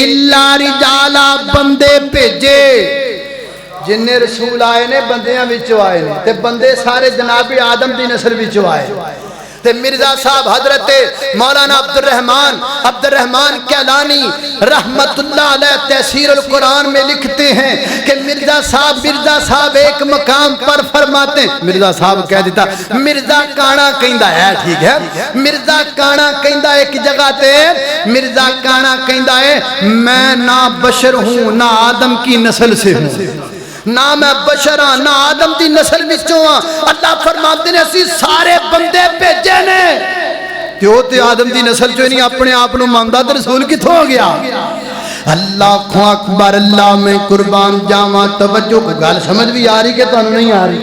الا رجالا بندے بھیجے جن رسول آئے نے بندیاں وچوں آئے نے تے بندے سارے جناب آدم دی نسل وچوں آئے تے مرزا صاحب حضرت مولانا عبد الرحمن کیلانی رحمت اللہ علیہ تفسیر القرآن میں لکھتے ہیں کہ مرزا صاحب ایک مقام پر فرماتے ہیں مرزا صاحب کہہ دیتا مرزا کانا کہندا ہے ٹھیک ہے مرزا کانا کہندا ایک جگہ تے مرزا کانا کہندا ہے میں نہ بشر ہوں نہ آدم کی نسل سے ہوں نہ میں بشر ہاں نہ آدم دی نسل وچوں ہاں اللہ فرماتے نے اسی سارے بندے بھیجے نے کیوں تے آدم دی نسل چوں نہیں اپنے آپ نو ماندا تے رسول کتھوں ہو گیا اللہ اکبر اللہ میں قربان جاواں توجہ کو گل سمجھ بھی آ رہی کہ تانوں نہیں آ رہی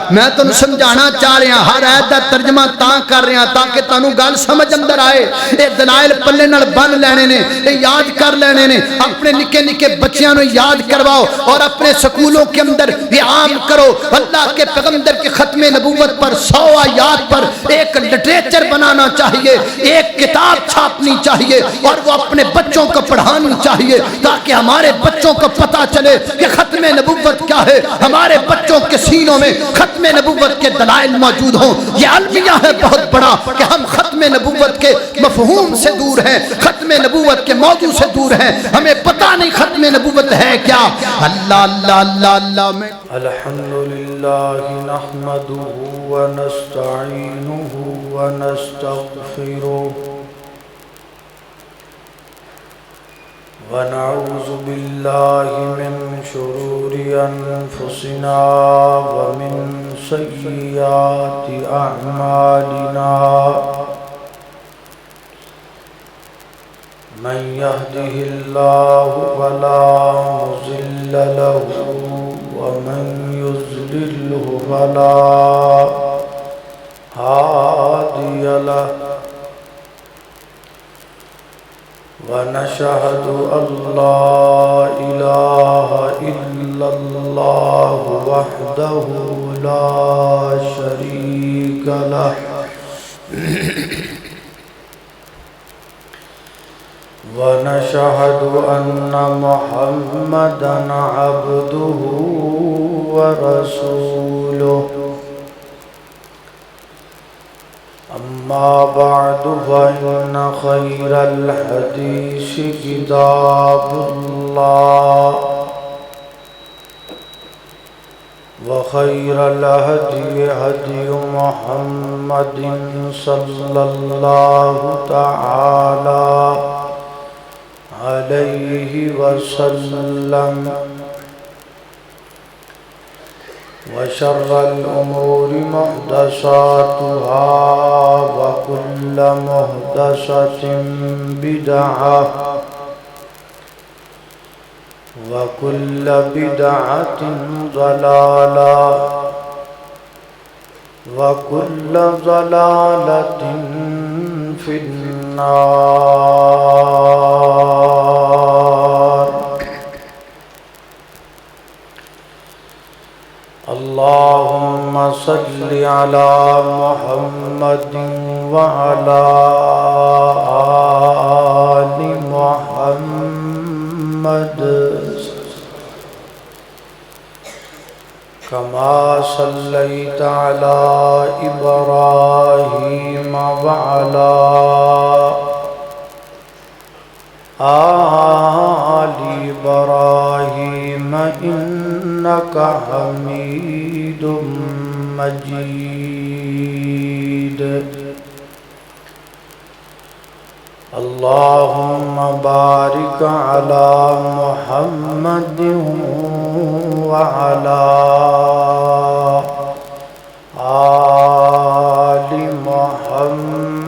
میں تانوں سمجھانا چاہ رہا ہوں ہر آیت دا ترجمہ تاں کر رہا ہوں تاکہ تانوں گل سمجھ اندر آئے اے دلائل پلے نال بن لینے نے اے یاد کر لینے نے اپنے نکے نکے بچیاں نو یاد کرواؤ اور اپنے سکولوں کے اندر یہ عام کرو اللہ کے پیغمبر کے ختم نبوت پر 100 آیات پر ایک لٹریچر بنانا چاہیے ایک کتاب چھاپنی چاہیے اور وہ اپنے بچوں کو پڑھانی چاہیے تاکہ ہمارے بچوں کو پتہ چلے کہ ختم نبوت کیا ہے ہمارے بچوں کے سینوں میں ختم نبوت کے دلائل موجود ہوں یہ المیہ ہے بہت بڑا کہ ہم ختم نبوت کے مفہوم سے دور ہیں ختم نبوت کے موضوع سے دور ہیں ہمیں پتہ نہیں ختم نبوت ہے کیا اللہ اللہ اللہ اللہ میں الحمدللہ نحمده ونستعینه ونستغفره ونعوذ باللہ من شرور انفسنا ومن سیئات اعمالنا من يهده الله فلا مضل له ومن يضلل فلا هادي له ونشهد أن لا إله إلا الله وحده لا شريك له ونشهد أن محمدًا عبده ورسوله أما بعد فإن خير الحديث كتاب الله وخير الهدي هدي محمد صلى الله تعالى عليه وسلم وشر الأمور محدثاتها وكل محدثة بدعة وكل بدعة ضلالة وكل ضلالة في النار اللهم صل على محمد وعلى آل محمد كما صليت على إبراهيم وعلى آل إبراهيم إنك حميد مجيد اللهم بارك على محمد وعلى آل محمد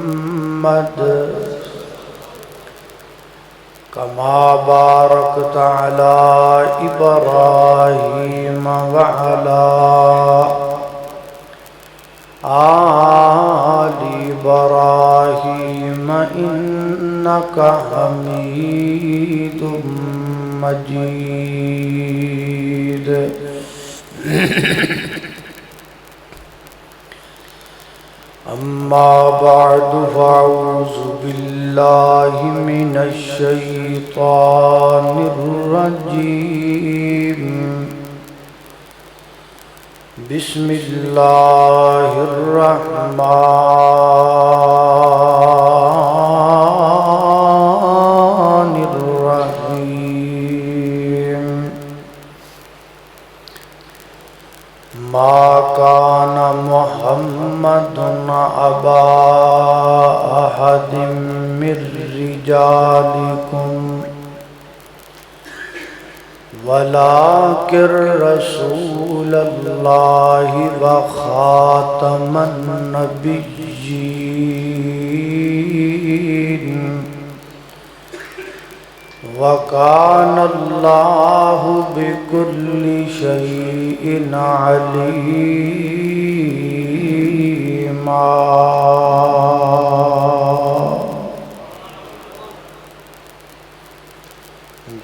كما باركت على إبراهيم وعلى آل إبراهيم إنك حميد مجيد أما أما بعد فأعوذ بالله من الشيطان الرجيم بسم الله الرحمن الرحيم ما كان محمد أبا أحد من رجالكم ولكن رسول الله وخاتم النبيين وكان الله بكل شيء عليما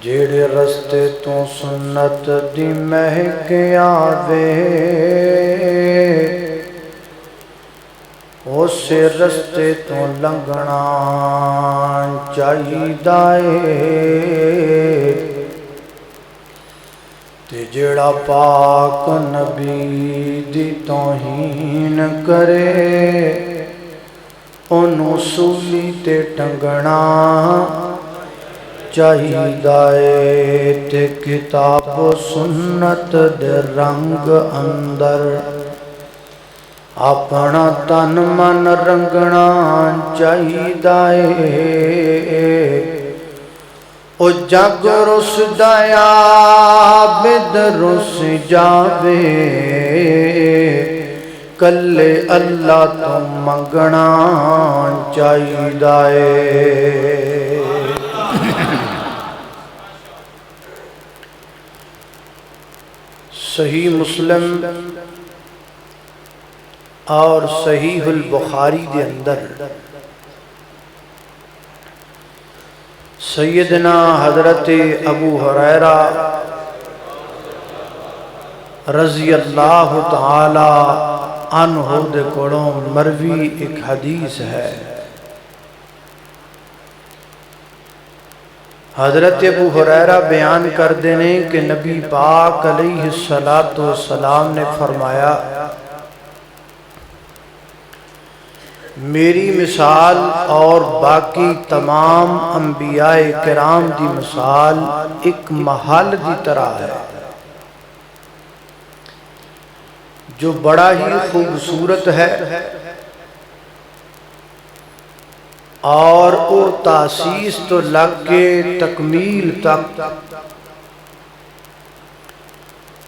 جڑے رستے تو سنت دی مہک آوے اسے رستے تو لنگنا چاہیدا ہے تے جڑا پاک نبی دی توہین کرے انہوں سولی تے ٹنگنا چاہیدا ہے تے کتاب و سنت دے رنگ اندر اپنا تن من رنگنا چاہیدا ہے او جگ رس دیا بد رس جاوے کلے اللہ تو منگنا چاہیدا ہے صحیح مسلم اور صحیح البخاری دے اندر سیدنا حضرت ابو ہریرہ رضی اللہ تعالی عنہ دے کولوں مروی ایک حدیث ہے۔ حضرت ابو ہریرہ بیان کر دینے کہ نبی پاک علیہ السلام نے فرمایا میری مثال اور باقی تمام انبیاء کرام دی مثال ایک محل دی طرح ہے جو بڑا ہی خوبصورت ہے اور او تاسیس تو لگ کے تکمیل تک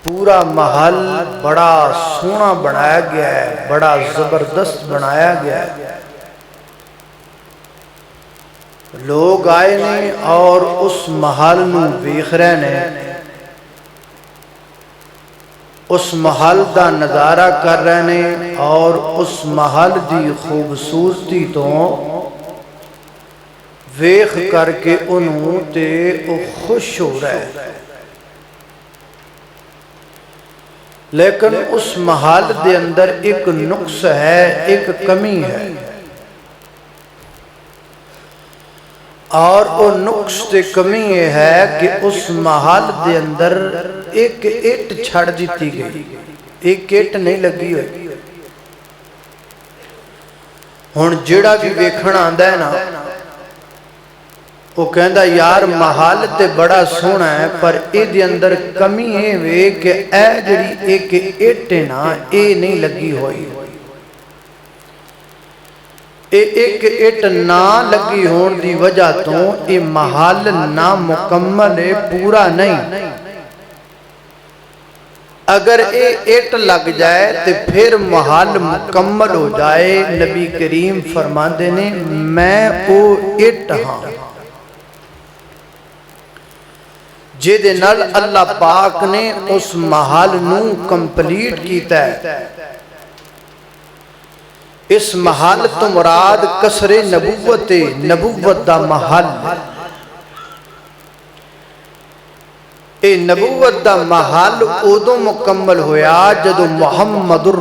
پورا محل بڑا سونا بنایا گیا ہے، بڑا زبردست بنایا گیا ہے۔ لوگ آئے نے اور اس محل نو ویکھ رہے نے، اس محل دا نظارہ کر رہے نے اور اس محل دی خوبصورتی تو ویکھ کر کے انہوں تے او خوش ہو رہے، لیکن اس محل دے اندر ایک نقص ہے، ایک کمی ہے، اور وہ نقص تے کمی یہ ہے کہ اس محل دے اندر ایک اٹ چھڑ دیتی گئی، ایک اٹ نہیں لگی ہوئی۔ ہن جڑا بھی ویکھن آندا ہے نا وہ کہندا یار محل تے بڑا سونا ہے پر اے دے اندر کمی ہے وے کہ اے جڑی ایک اٹ ہے نا اے نہیں لگی ہوئی، اے ایک اٹ نہ لگی ہون دی وجہ تو اے محل نہ مکمل ہے، پورا نہیں۔ اگر اے اٹ لگ جائے تو پھر محل مکمل ہو جائے۔ نبی کریم فرماندے نے میں او اٹ ہاں جے نال اللہ پاک نے اس محل نو کمپلیٹ کیتا ہے۔ اس محل تو مراد قصر نبوت، نبوت دا محل، ਇਹ ਨਬੂਵਤ ਦਾ ਮਹਲ ਉਦੋਂ ਮੁਕੰਮਲ ਹੋਇਆ ਜਦੋਂ ਮੁਹੰਮਦੁਰ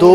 2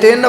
3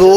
2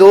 2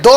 2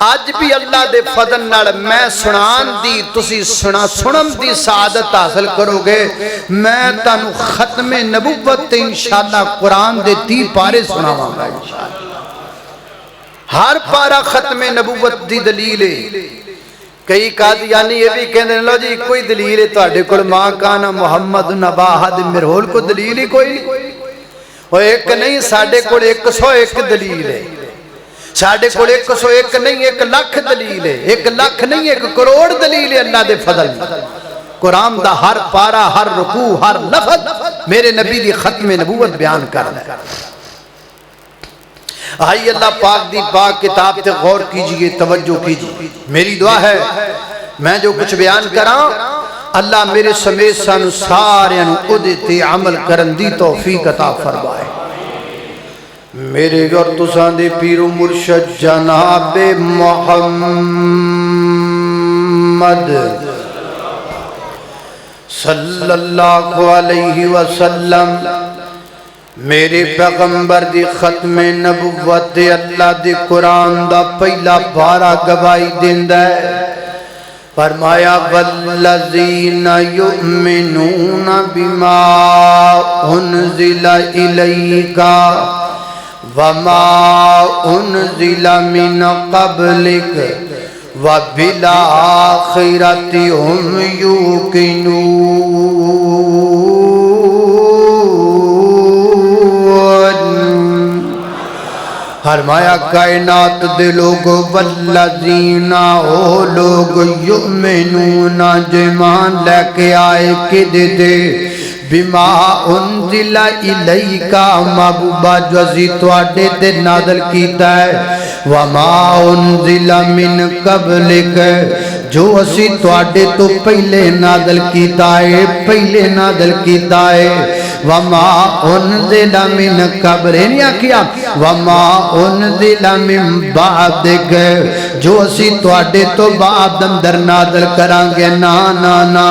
اج بھی اللہ دے فضل نال میں سنان دی تسی سنن دی سعادت حاصل کرو گے میں تانوں ختم نبوت تے انشاءاللہ قرآن دے 30 پارے سناواں گا انشاءاللہ ہر پارا ختم نبوت دی دلیل ہے کئی قادیانی یہ بھی کہندے لو جی کوئی دلیل ہے تواڈے کول ماں کانا محمد نبا احد مرہول کو دلیل ہی کوئی او ایک نہیں ساڈے کول 101 دلیل ہے ساڈے کول 101 نہیں 1 لاکھ دلیل ہے 1 لاکھ نہیں 1 کروڑ دلیل ہے اللہ دے فضل قرآن دا ہر پارا ہر رکوع ہر لفظ میرے نبی دی ختم نبوت بیان کردا ہے آئی اللہ پاک دی پاک کتاب تے غور کیجئے توجہ کیجئے میری دعا ہے میں جو کچھ بیان کراں اللہ میرے سمیت سانو سارے اودے تے عمل کرن دی توفیق عطا فرمائے میرے اور تساں دے پیر و مرشد جناب محمد صلی اللہ علیہ وسلم میرے پیغمبر دی ختم نبوت دے اللہ دے قرآن دا پہلا پارا گواہی دیندا ہے فرمایا والذین یؤمنون بما انزل الیک وما انزل من قبلک وبالآخرۃ هم یوقنون فرمایا کائنات دے لوگ والذین او لوگ یؤمنون جمان لے کے آئے کدے دے بما انزل الیک محبوبہ جو ازی تواڈے تے نازل کیتا ہے وما انزل من قبلک جو اسی تواڈے تو پہلے نازل کیتا ہے پہلے نازل کیتا ہے وما انزل من قبل نہیں کیا وما انزل من بعدک جو اسی تواڈے تو بعد اندر نازل کران گے نا نا نا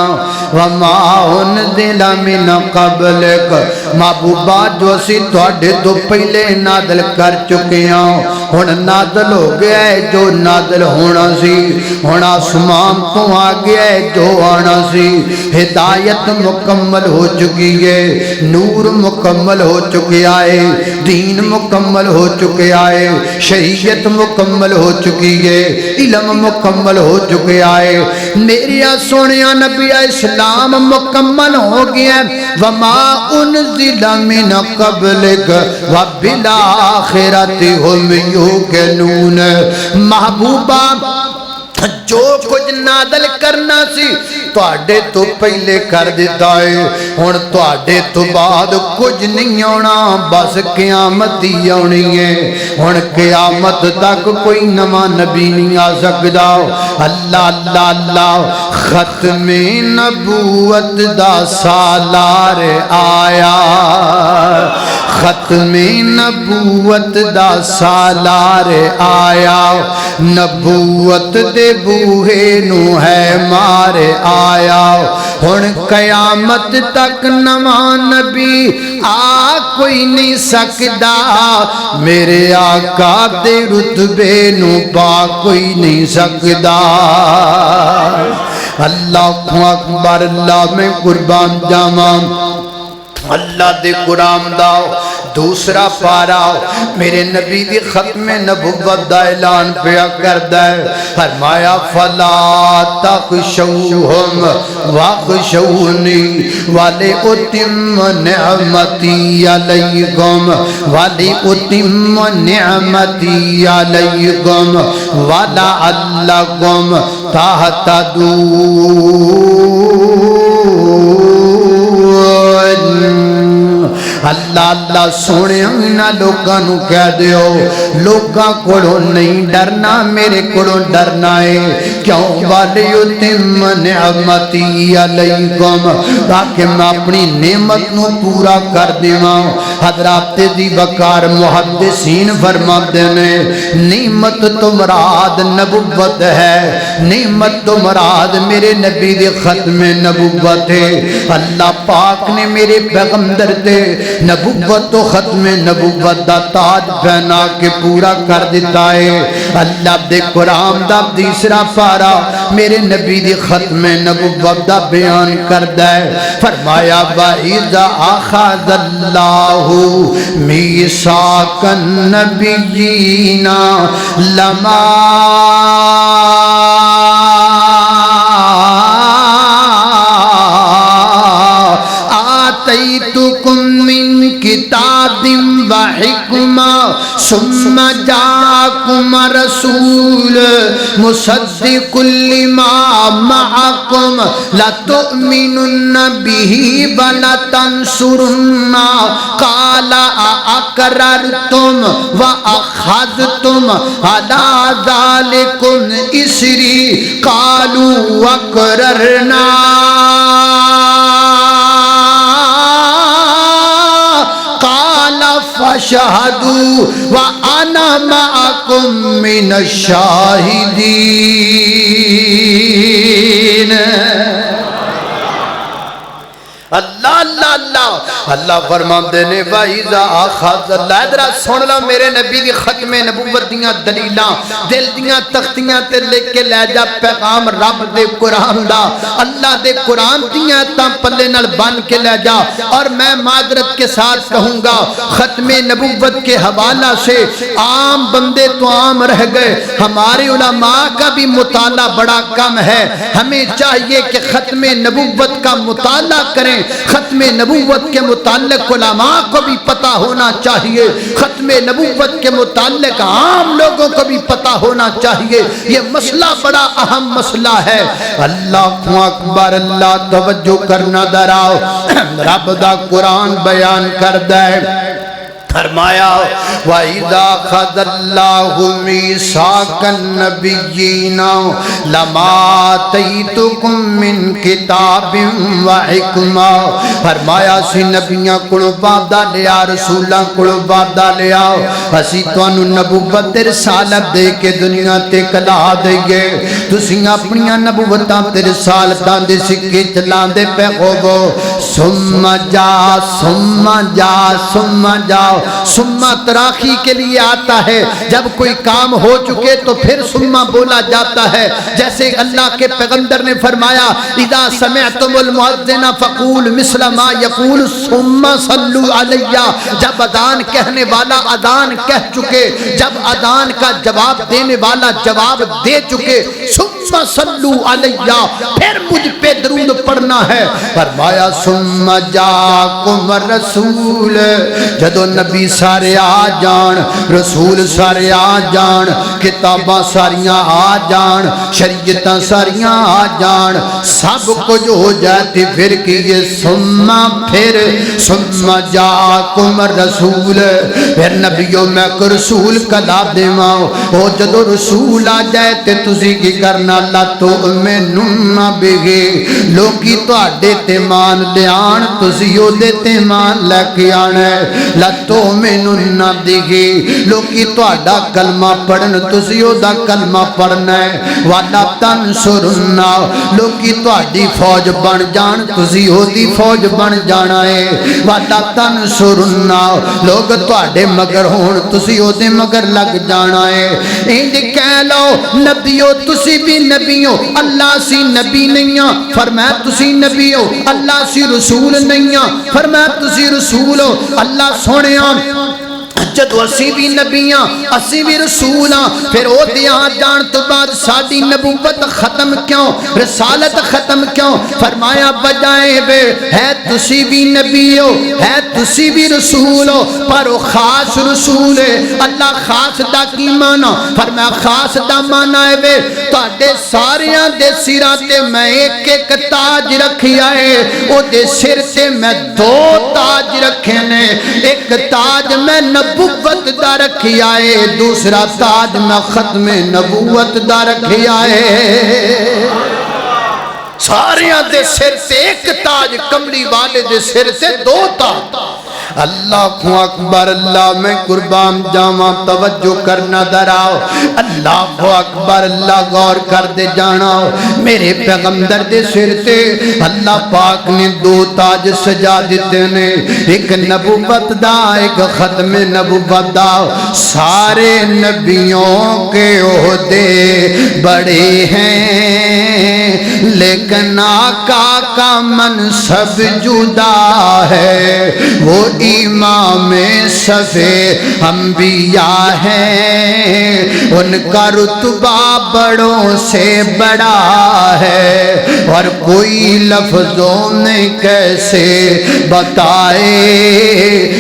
وما انزل من قبلک محبوبہ جو اسی تواڈے تو پہلے نازل کر چکے ہاں ہن نازل ہو گیا ہے جو نازل ہونا سی ہن آسمان تو آ گیا ہے جو آنا سی ہدایت مکمل ہو چکی ہے نور مکمل ہو چکیا ہے دین مکمل ہو چکیا ہے شریعت مکمل ہو چکی ہے علم مکمل ہو چکیا ہے میری سونیا نبی اسلام مکمل ہو گیا ہے وما انزل من قبلک وبالآخرۃ هم یوقنون محبوبہ جو کچھ نازل کرنا سی تواڈے تو پہلے کر دیتا ہے ہن تواڈے تو بعد کچھ نہیں آنا بس قیامت ہی آنی ہے ہن قیامت تک کوئی نواں نبی نہیں آ سکدا اللہ اللہ اللہ ختم نبوت دا سالار آیا ختم نبوت دا سالار آیا نبوت دے بوہے نو ہے مارے آیا ہن قیامت تک نواں نبی آ کوئی نہیں سکدا میرے آقا دے رتبے نو پا کوئی نہیں سکدا اللہ اکبر اللہ میں قربان جاواں اللہ دے قرآن دا دوسرا پارا میرے نبی دی ختم نبوت دا اعلان پیا کردا ہے فرمایا فلا تخشوہم واخشونی ولأتم نعمتی علیکم ولأتم نعمتی علیکم ولعلکم تہتدون اللہ اللہ سونے انہا لوگاں نو کہہ دیو لوگاں کولو نہیں ڈرنا میرے کولو ڈرنا ہے کیوں وَلِيُتِمَّ نِعْمَتِي عَلَيْكُمْ تاکہ میں اپنی نعمت نو پورا کر دیواں حضرات دی وقار محدثین فرماتے ہیں نعمت تو مراد نبوت ہے نعمت تو مراد میرے نبی دے ختم نبوت ہے اللہ پاک نے میرے پیغمبر دے نبوت نبوت تو ختم نبوت دا تاج پہنا کے پورا کر دیتا ہے اللہ دے قرآن دا تیسرا پارا میرے نبی دی ختم نبوت دا بیان کردا ہے فرمایا وَإِذَا أَخَذَ اللَّهُ مِيثَاقَ النَّبِيِّينَ لَمَا آتَيْتُكُم مِّن كِتَابٍ وَحِكْمَةٍ ثُمَّ جَاءَكُمْ رَسُولٌ مُصَدِّقٌ لِّمَا مَعَكُمْ لَتُؤْمِنُنَّ بِهِ وَلَتَنصُرُنَّهُ قَالَ أَأَقْرَرْتُمْ وَأَخَذْتُمْ عَلَىٰ ذَٰلِكُمْ إِصْرِي قَالُوا أَقْرَرْنَا فَاشْهَدُوا وَأَنَا مَعَكُمْ مِنَ الشَّاهِدِينَ اللہ اللہ اللہ اللہ فرماندے نے وَإِذَا أَخَذَ اللَّهُ ادھر سن لو میرے نبی دی ختم نبوت دیاں دلیلاں دل دیاں تختیاں تے لکھ کے لے جا پیغام رب دے قرآن دا اللہ دے قرآن دیاں تا پلے نال بن کے لے جا اور میں معذرت کے ساتھ کہوں گا ختم نبوت کے حوالہ سے عام بندے تو عام رہ گئے ہمارے علماء کا بھی مطالعہ بڑا کم ہے ہمیں چاہیے کہ ختم نبوت کا مطالعہ کریں ختم نبوت کے متعلق علماء کو بھی پتہ ہونا چاہیے ختم نبوت کے متعلق عام لوگوں کو بھی پتہ ہونا چاہیے یہ مسئلہ بڑا اہم مسئلہ ہے اللہ اکبر اللہ توجہ کرنا دراؤ رب دا قرآن بیان کردہ ہے فرمایا وَإِذَا أَخَذَ اللَّهُ مِيثَاقَ النَّبِيِّينَ لَمَا آتَيْتُكُم مِّن كِتَابٍ وَحِكْمَةٍ فرمایا سی نبیاں کولوں وعدہ لیا رسولاں کولوں وعدہ لیا اسی تانوں نبوت تے رسالت دے کے دنیا تے کلا دئیے تسی اپنی نبوتاں تے رسالتاں دے سکے چلاندے پے ہوو ثم جاؤ سمہ تراخی کے لیے آتا ہے جب کوئی کام ہو چکے تو پھر سمہ بولا جاتا ہے جیسے اللہ کے پیغمبر نے فرمایا اذا سمعتم المؤذن فقول مثل ما يقول ثم صلوا علیہ جب اذان کہنے والا اذان کہہ چکے جب اذان کا جواب دینے والا جواب دے چکے ثم صلوا علیہ پھر مجھ پہ درود پڑھنا ہے فرمایا ثم جاءکم الرسول جدو نبی سارے آ جان رسول سارے آ جان کتاباں ساریاں آ جان شریعتاں ساریاں آ جان سب کچھ ہو جاتی پھر کیے ثم جاءکم الرسول پھر نبیوں میں کو رسول کلا دیواں او جدو رسول آ جائے تے تسی کی کرنا لا تؤمنون بہ لوکی تواڈے تے مان لیان تسی او دے تے مان لے کے آنا لا تؤمنون بہ لوکی تواڈا کلمہ پڑھن تسی او دا کلمہ پڑھنا ہے ولا تنصرن لوکی تواڈی فوج بن جان تسی او دی فوج بن جانا ہے ولا تنصرن لوگ تواڈے مگر ہون تسی او دے مگر لگ جانا ہے انج کہہ لو نبیو تسی بھی نبیو اللہ سی نبی نہیں فرمایا تسی نبیو اللہ سی رسول نہیں فرمایا تسی رسول ہو اللہ سونیا جدو اسی بھی نبیاں اسی بھی رسولاں پھر او دیاں جان تو بعد ساڈی نبوت ختم کیوں رسالت ختم کیوں فرمایا بجائے بے ہے تسی بھی نبی ہو ہے تسی بھی رسول ہو پر او خاص رسول ہے اللہ خاص دا کی مانا فرمایا خاص دا مانا ہے بے تواڈے ساریاں دے سراں تے میں ایک ایک تاج رکھیا ہے او دے سر تے میں دو تاج رکھے نے ایک تاج میں نبوت دا رکھی آئے دوسرا تاج میں ختم نبوت دا رکھی آئے ساریاں دے سر سے ایک تاج کملی والے دے سر سے دو تاج اللہ اکبر، اللہ میں قربان جاواں، توجہ کرنا دراؤ، اللہ اکبر، اللہ غور کر دے جانا، میرے پیغمبر دے سر تے اللہ پاک نے دو تاج سجا دیتے نے، ایک نبوت دا ایک ختم نبوت دا، سارے نبیوں کے عہدے بڑے ہیں لیکن آقا کا منصب جدا ہے، وہ امام صفِ انبیاء ہیں، ان کا رتبہ بڑوں سے بڑا ہے، اور کوئی لفظوں میں کیسے بتائے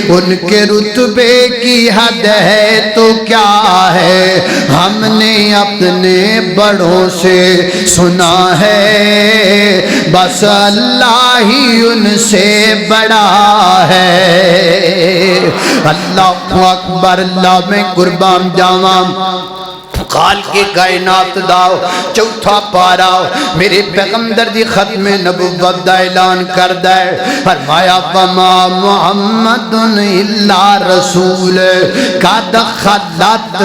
ان کے رتبے کی حد ہے تو کیا ہے، ہم نے اپنے بڑوں سے سنا ہے بس اللہ ہی ان سے بڑا ہے۔ اللہ اکبر، اللہ میں قربان جاواں، خالق کائنات داؤ چوتھا پارا میرے پیغمبر دی ختم نبوت دا اعلان کردہ ہے، فرمایا وما محمد الا رسول قد خلت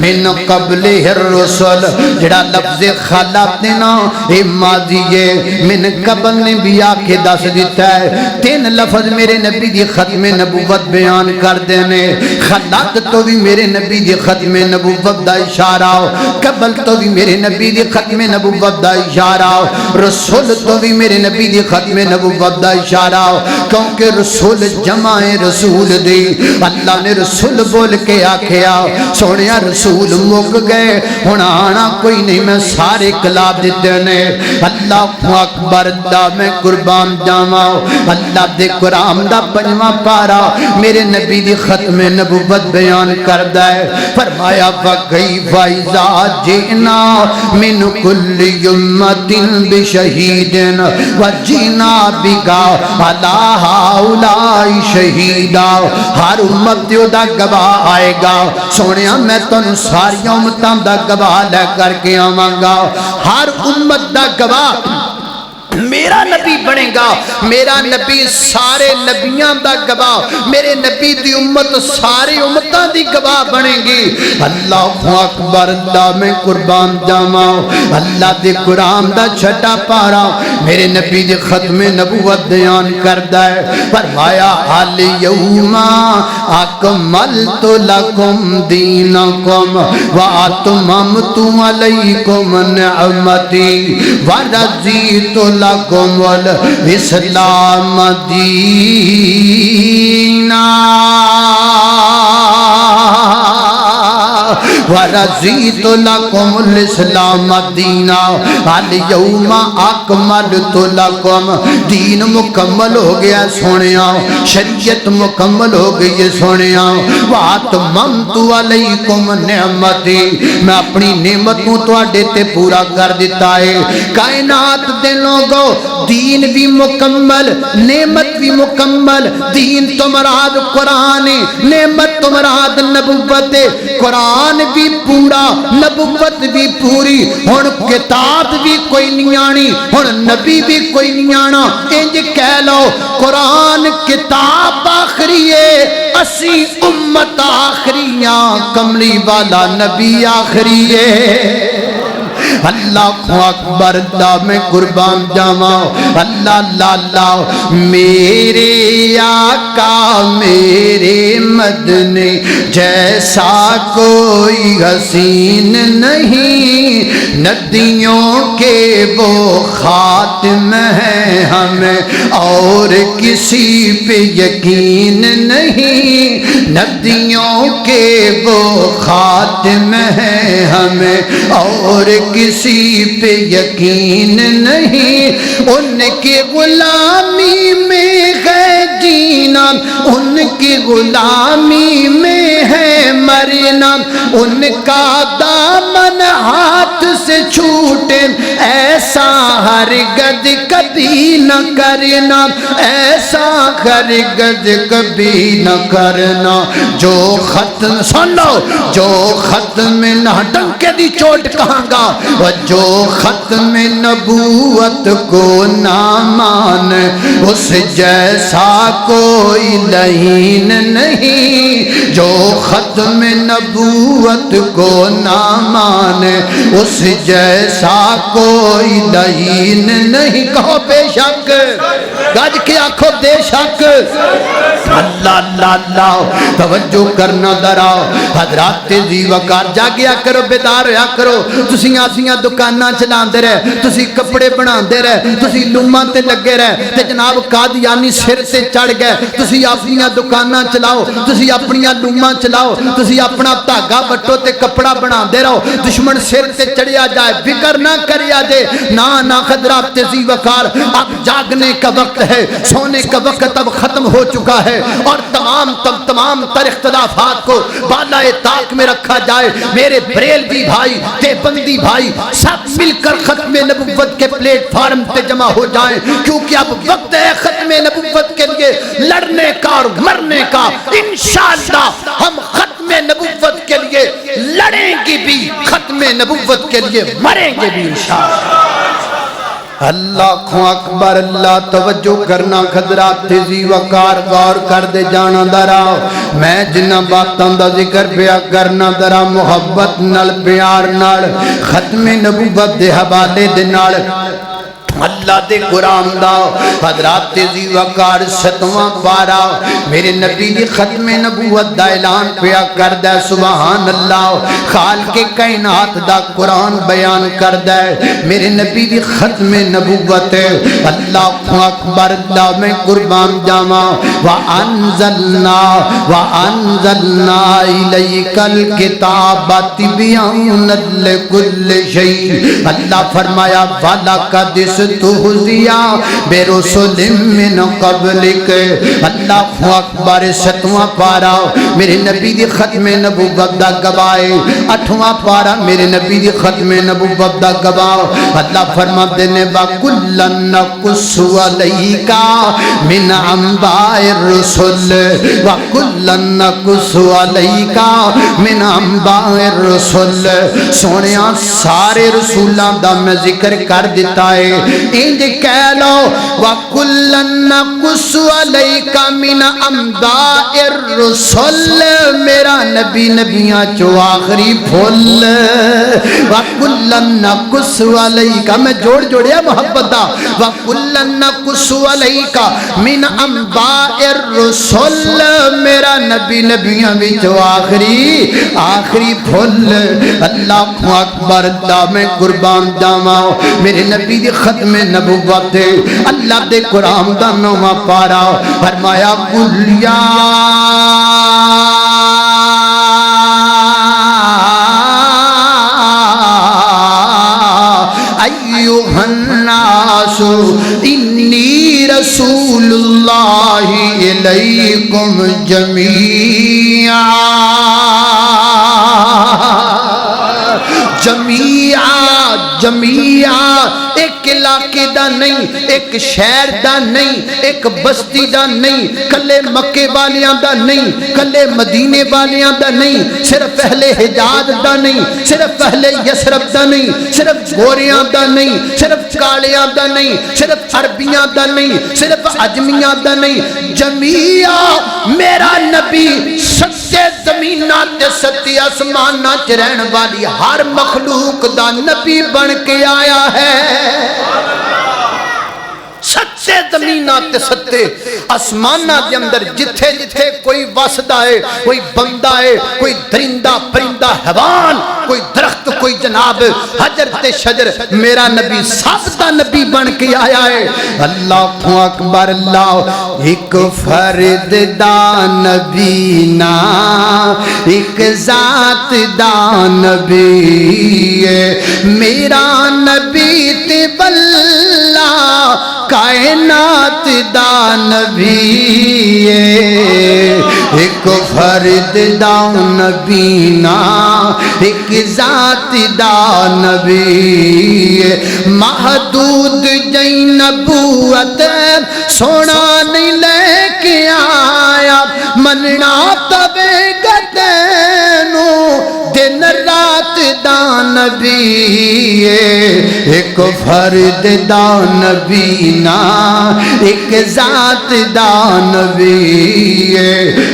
من قبلہ الرسل، جڑا لفظ خلت نا اے ماضی ہے، من قبل نے بھی آکے دس دیتا ہے، تین لفظ میرے نبی دی ختم نبوت بیان کر دینے، خلت تو بھی میرے نبی دی ختم نبوت دا اشارہ ہو، قبل تو بھی میرے نبی دی ختم نبوت دا اشارہ ہو، رسول تو بھی میرے نبی دی ختم نبوت دا اشارہ ہو، کیونکہ رسول جمع رسول دی، اللہ نے رسول بول کے آکھیا سونیا رسول مک گئے ہونا آنا کوئی نہیں، میں سارے کلاب دیتے نے۔ اللہ اکبر، اللہ میں قربان جاواں، اللہ دے قرآن دا پنجواں پارا میرے نبی دی ختم نبوت بیان کردہ ہے، فرمایا وَكَيْفَ إِذَا جِئْنَا مِنْ كُلِّ أُمَّةٍ بِشَهِيدٍ وَجِئْنَا بِكَ عَلَىٰ هَؤُلَاءِ شَهِيدًا، ہر امت دا گواہ آئے گا، سونیا میں تن ساری امتاں دا گواہ لے کر کے آواں گا، ہر امت دا گواہ میرا نبی بنے گا، میرا نبی سارے نبیاں دا گواہ، میرے نبی دی امت سارے امتاں دی گواہ بنے گی۔ اللہ اکبر، اللہ میں قربان جاواں، اللہ دے قرآن دا چھٹا پارا میرے نبی دی ختم نبوت بیان کردہ ہے، فرمایا الیوم اکملت لکم دینکم واتممت علیکم نعمتی ورضیت لکم الاسلام دینا ورضیت لکم الاسلام دینا، الیوم اکملت لکم، دین مکمل ہو گیا سونیا، شریعت مکمل ہو گئی سونیا، واتممت علیکم نعمتی، میں اپنی نعمت کو تواڈے تے پورا کر دیتا ہے۔ کائنات دے لوگو دین بھی مکمل، نعمت بھی مکمل، دین تو مراد قرآن، نعمت تو مراد نبوت، قرآن بھی پورا، نبوت بھی پوری، ہن کتاب بھی کوئی نہیں آنی، ہن نبی بھی کوئی نہیں آنا، انج کہہ لو قرآن کتاب آخری ہے، اسی امت آخریاں، کملی والا نبی آخری ہے۔ اللہ اکبر، اللہ میں قربان جاواں، اللہ اللہ اللہ، میرے آقا میرے مدنی جیسا کوئی حسین نہیں، ندیوں کے وہ خاتم ہیں، ہمیں اور کسی پہ یقین نہیں، ندیوں کے وہ خاتم ہیں، ہمیں اور کسی پہ یقین نہیں، ان کی غلامی میں ہے جینا، ان کی غلامی میں ہے مرنا، ان کا دامن ہاتھ سے چھوٹے ایسا ہرگز ہرگز کبھی نہ کرنا، ایسا ہرگز کبھی نہ کرنا، جو ختم سن لو، جو ختم نہ ڈنکے دی چوٹ کہاں گا، جو ختم نبوت کو نہ مانے اس جیسا کوئی لعین نہیں، جو ختم نبوت کو نہ مانے اس جیسا کوئی لعین نہیں۔ کہو بے شک، گج کے آنکھوں بے شک، اللہ اللہ اللہ، توجہ کرنا ذرا حضرات تیزی وقار، جاگیا کرو، بیدار ہویا کرو۔ تسی آسیاں دکاناں چلاندے رہے، تسی کپڑے بناندے رہے، تسی لوماں تے لگے رہے، تے جناب قادیانی سر تے چڑھ گئے، تسی اپنیاں دکاناں چلاؤ، تسی اپنیاں لوماں چلاؤ، تسی اپنا دھاگا بٹو تے کپڑا بناندے رہو، دشمن سر تے چڑھیا جائے، فکر نہ کریا جے، نا حضرات تیزی وقار، اب جاگنے کا وقت ہے، سونے کا وقت اب ختم ہو چکا ہے، اور تمام تر اختلافات کو بالائے طاق میں رکھا جائے۔ میرے بریلوی بھائی، دیوبندی بھائی، سب مل کر ختم نبوت کے پلیٹ فارم پہ جمع ہو جائیں، کیونکہ اب وقت ہے ختم نبوت کے لیے لڑنے کا اور مرنے کا۔ انشاءاللہ ہم ختم نبوت کے لیے لڑیں گے بھی، ختم نبوت کے لیے مریں گے بھی انشاءاللہ۔ اللہ اکبر، اللہ توجہ کرنا حضرات تیزی وقار، غور کر دے جانا ذرا، میں جنہ باتاں دا ذکر پیا کرنا ذرا محبت نال پیار نال، ختم نبوت دے حوالے دے نال، اللہ دے قرآن دا حضرات تیزی وقار 7واں پارا میرے نبی دی ختم نبوت دا اعلان پیا کردہ، سبحان اللہ، خالق کائنات دا قرآن بیان کردہ، میرے نبی دی ختم نبوت، اللہ اکبر، اللہ میں قربان جاما، وَأَنزَلْنَا إِلَيْكَ الْكِتَابَ تِبْيَانًا لِكُلِّ شَيْءٍ، اللہ فرمایا وَلَقَدْ استهزئ برسل من قبلک، اللہ اکبر، 7واں پارا میرے نبی دی ختم نبوت دا گواہ، 8واں پارا میرے نبی دی ختم نبوت دا گواہ، اللہ فرماتے ہیں وَكُلًّا نَقُصُّ عَلَيْكَ مِنْ أَنْبَاءِ الرُّسُلِ، وَكُلًّا نَقُصُّ عَلَيْكَ مِنْ أَنْبَاءِ الرُّسُلِ، سونیاں سارے رسولاں دا میں ذکر کر دیتا ہے، انج کہہ لو وَكُلًّا نَقُصُّ عَلَيْكَ مِنْ أَنْبَاءِ الرُّسُلِ، میرا نبی نبیاں چو آخری پھول، وَكُلًّا نَقُصُّ عَلَيْكَ، میں جوڑیا محبت دا، وَكُلًّا نَقُصُّ عَلَيْكَ مِنْ أَنْبَاءِ الرُّسُلِ، میرا نبی نبیاں چو آخری پھول، اللہ اکبر، اللہ میں قربان جاواں، میرے نبی دی ختم نبوت، اللہ دے قرآن دا 9واں پارا، فرمایا قُلْ يَا أَيُّهَا النَّاسُ إِنِّي رَسُولُ اللَّهِ إِلَيْكُمْ جمیعا، ایک علاقے دا نہیں، ایک شہر دا نہیں، ایک بستی دا نہیں، کلے مکے والیاں دا نہیں، کلے مدینے والیاں دا نہیں، صرف اہل حجاز دا نہیں، صرف اہل یثرب دا نہیں، صرف گوریاں دا نہیں، صرف کالیاں دا نہیں، صرف عربیاں دا نہیں، صرف عجمیاں دا نہیں، جمیعا، میرا نبی سچے زمیناں تے سچے آسماناں چ رہن والی ہر مخلوق دا نبی بن کے آیا ہے، سچے زمیناں تے سچے آسماناں دے اندر جتھے جتھے کوئی وسدا ہے، کوئی بندہ ہے، کوئی درندہ پرندہ حیوان، کوئی درخت، کوئی جناب حجر تے شجر، میرا نبی سب دا نبی بن کے آیا ہے۔ اللہ اکبر، اللہ ایک فرد دا نبی نا، ایک ذات دا نبی ہے، میرا نبی تے بلا کائنات دا نبی ہے، ایک فرد دا نبی نا، ایک ذات دا نبی ہے، مہد حدود جئی نبوت سونا نہیں لے کے آیا مننا توے گدینو دن رات دا نبی ایک فرد دا نبی نا ایک ذات دا نبی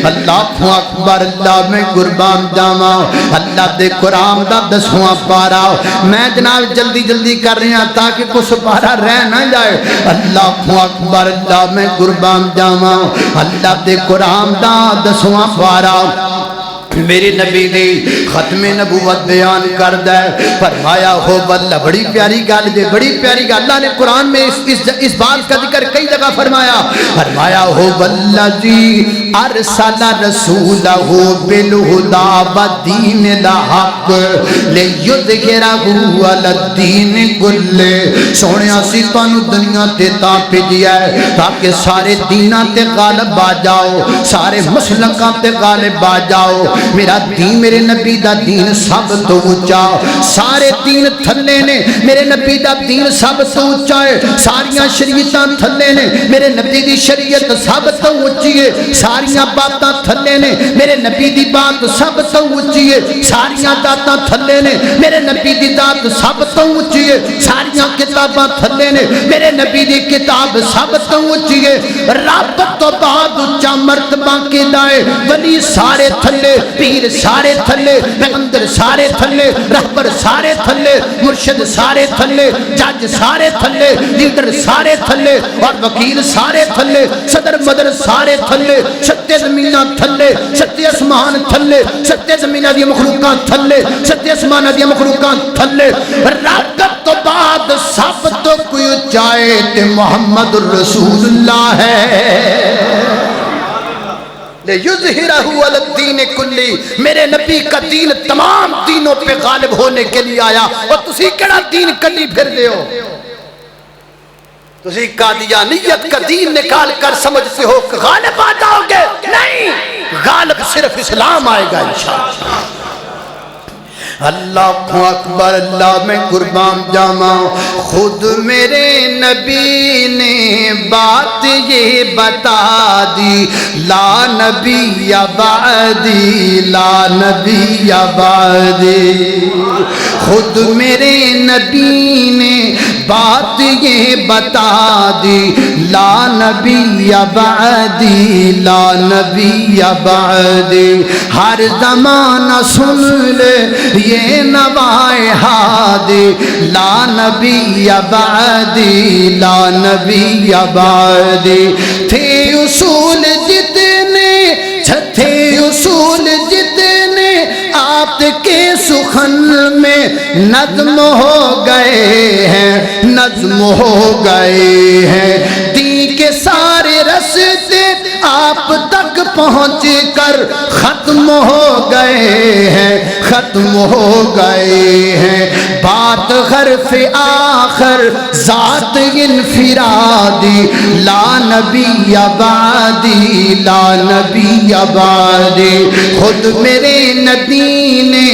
اللہ اکبر اللہ میں قربان جاواں اللہ دے قرآن دا 10واں پارا میں جناب جلدی جلدی کر رہا تاکہ کچھ پارا رہ نہ جائے اللہ اکبر اللہ میں قربان جاواں اللہ دے قرآن دا 10واں پارا میرے نبی نے ختم نبوت بیان کر دے فرمایا ہو واللہ بڑی پیاری گل دے بڑی پیاری گل اللہ نے قرآن میں اس بات کا ذکر کئی جگہ فرمایا ہو والذی ارسل رسولہ بالہدی ودین الحق لیظہرہ علی الدین کلہ سونے اسی تانوں دنیا تے تا بھیجیا ہے تاکہ سارے دیناں تے غالب آ جاؤ سارے مسلکاں تے غالب آ جاؤ میرا دین میرے نبی دا دین سب تو اونچا سارے دین تھلے نے میرے نبی دا دین سب تو اونچا ہے ساریاں شریعتاں تھلے نے میرے نبی دی شریعت سب تو اونچی ہے ساریاں باتاں تھلے نے میرے نبی دی بات سب تو اونچی ہے ساریاں ذاتاں تھلے نے میرے نبی دی ذات سب تو اونچی ہے ساریاں کتاباں تھلے نے میرے نبی دی کتاب سب تو اونچی ہے رب تو بعد اونچا مرتبہ کیدا ہے ولی سارے تھلے پیر سارے تھلے پیغمبر سارے تھلے رہبر سارے تھلے مرشد سارے تھلے جج سارے تھلے لیڈر سارے تھلے اور وکیل سارے تھلے صدر مدر سارے تھلے ستے زمینہ تھلے ستے اسمان تھلے ستے زمینہ دی مخلوقات تھلے ستے اسمان دی مخلوقات تھلے رب تو بعد سب تو کوئی اونچائے تے محمد الرسول اللہ ہے یظہرہ علی الدین کلی میرے نبی کا دین تمام دینوں پہ غالب ہونے کے لیے آیا اور تسی کیڑا دین کلی پھر دے ہو تسی قادیانیت کا دین نکال کر سمجھتے ہو کہ غالب آ جاؤ گے نہیں غالب صرف اسلام آئے گا انشاءاللہ اللہ اکبر اللہ میں قربان جاواں خود میرے نبی نے بات یہ بتا دی لا نبی بعدی لا نبی بعدی خود میرے نبی نے بات یہ بتا دی لا نبی بعدی لا نبی بعدی ہر زمانہ سن لے یہ نوائے ہادی لا نبی بعدی لا نبی بعدی تھے اصول جتنے تھے اصول جتنے آپ کے سخن میں نظم ہو گئے ہیں نظم ہو گئے ہیں دین کے سارے رستے آپ تک پہنچ کر ختم ہو گئے ہیں ختم ہو گئے ہیں بات حرف آخر ذات انفرادی لا نبی بعدی لا نبی بعدی خود میرے نبی نے